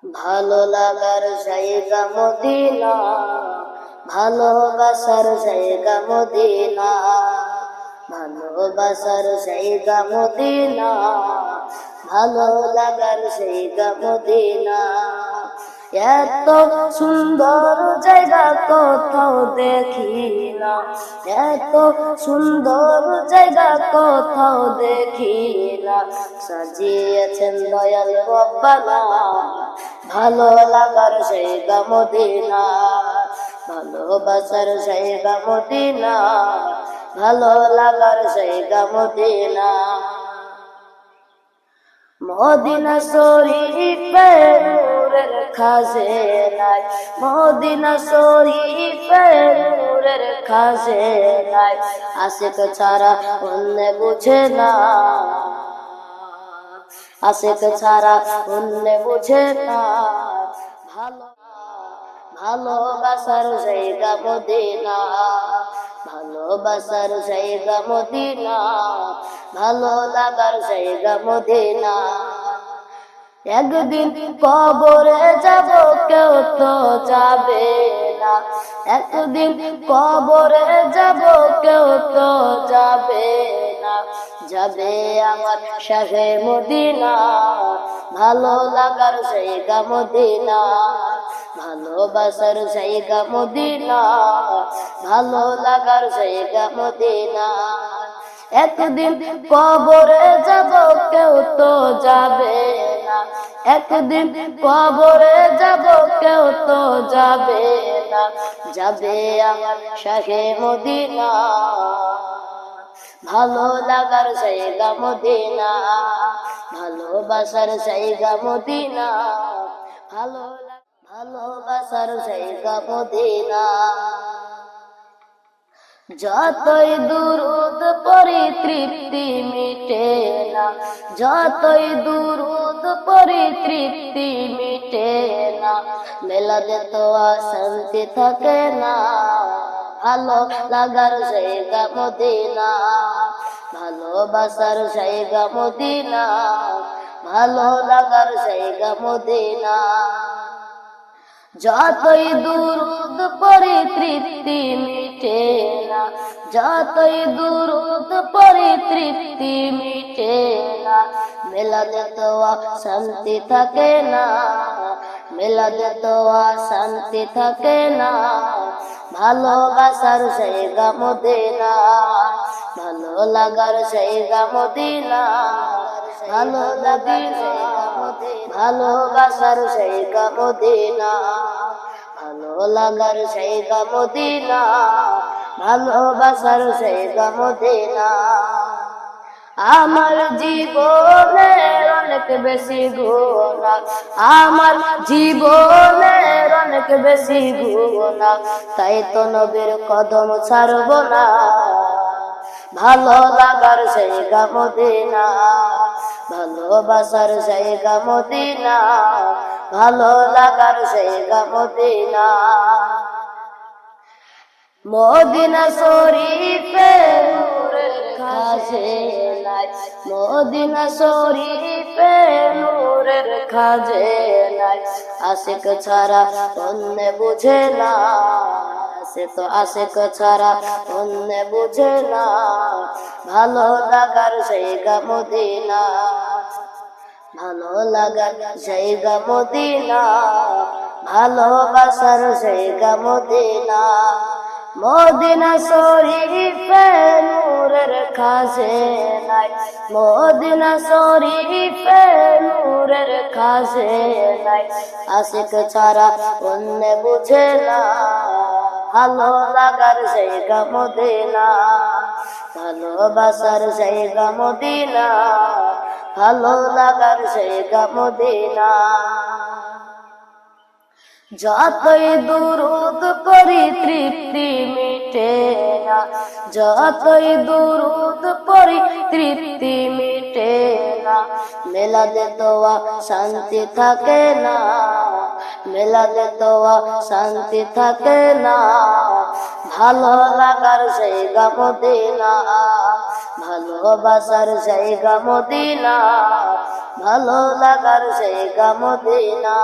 ভালো লাগার জায়গা মদিনা, ভালোবাসার জায়গা মদিনা, ভালোবাসার জায়গা মদিনা, ভালো লাগার জায়গা মদিনা। এত সুন্দর জায়গা কোথাও দেখি না, এত সুন্দর জায়গা কোথাও দেখি না, সাজিয়েছেন দয়াল রব্বানা, ভালো লাগার জায়গা মদিনা, ভালোবাসার জায়গা মদিনা, ভালো লাগার জায়গা মদিনা। মদিনা শরীফের নূরের খাজনায়, মদিনা শরীফের নূরের খাজনায়, আশিক ছাড়া অন্য বুঝে না, আশিক ছাড়া অন্য বুঝে না। ভালোবাসার জায়গা মদিনা, ভালোবাসার জায়গা মদিনা, ভালো লাগার জায়গা মদিনা। একদিন কবরে যাব কেউ তো যাবে না, একদিন কবরে যাব কেউ তো যাবে না, যাবে আমার শাহে মদিনা, ভালো লাগার জায়গা মদিনা, ভালোবাসার জায়গা মদিনা, ভালো লাগার জায়গা মদিনা। একদিন কবরে যাব কেউ তো যাবে না, একদিন কবরে যাব কেউ তো যাবে না, যাবে আমার শাহে মদিনা, ভালো লাগার জায়গা মদিনা, ভালোবাসার জায়গা মদিনা, ভালোবাসার জায়গা মদিনা। যতই দুরুদ পড়ি তৃপ্তি মিটে না, যতই দুরুদ পড়ি তৃপ্তি মিটে না, মেলাতে তো শান্তি থাকে না, ভালো লাগার জায়গা মদিনা, ভালোবাসার জায়গা মদিনা, ভালো লাগার জায়গা মদিনা। যতই দুরুদ পড়ি তৃপ্তি মিটে না, যতই দুরুদ পড়ি তৃপ্তি মিটে না, মেলাতে তো শান্তি থাকে না, মেলাতে তো শান্তি থাকে না, ভালোবাসার জায়গা মদিনা, ভালো লাগার জায়গা মদিনা, ভালো লাগার জায়গা মদিনা, ভালোবাসার জায়গা মদিনা, ভালো লাগার জায়গা মদিনা, ভালোবাসার জায়গা মদিনা। আমার জীবনের অনেক বেশি গুনাহ, আমার জীবনের অনেক বেশি গুনাহ, তাই তো নবীর কদম ছাড়ব না, ভালো লাগার জায়গা মদিনা, ভালোবাসার জায়গা মদিনা, ভালো লাগার জায়গা মদিনা। মদিনা শরীফের নূরের খাজনায়, মদিনা শরীফের নূরের খাজনায়, আশিক ছাড়া অন্য বুঝে না, সে তো আশিক ছাড়া অন্য বুঝে না, ভালো লাগার জায়গা মদিনা, ভালো লাগার জায়গা মদিনা, ভালোবাসার জায়গা মদিনা। মদিনা শরীফের নূরের খাজনায়, মদিনা শরীফের নূরের খাজনায়, আশিক ছাড়া অন্য বুঝে না, ভালো লাগার জায়গা মদিনা, ভালোবাসার জায়গা মদিনা, ভালো লাগার জায়গা মদিনা। যতই দুরুদ পড়ি তৃপ্তি মিটে না, যতই দুরুদ পড়ি তৃপ্তি মিটে না, মেলাতে তো শান্তি থাকে না, মেলাতে তো শান্তি থাকে না, ভালো লাগার জায়গা মদিনা, ভালোবাসার জায়গা মদিনা, ভালো লাগার জায়গা মদিনা।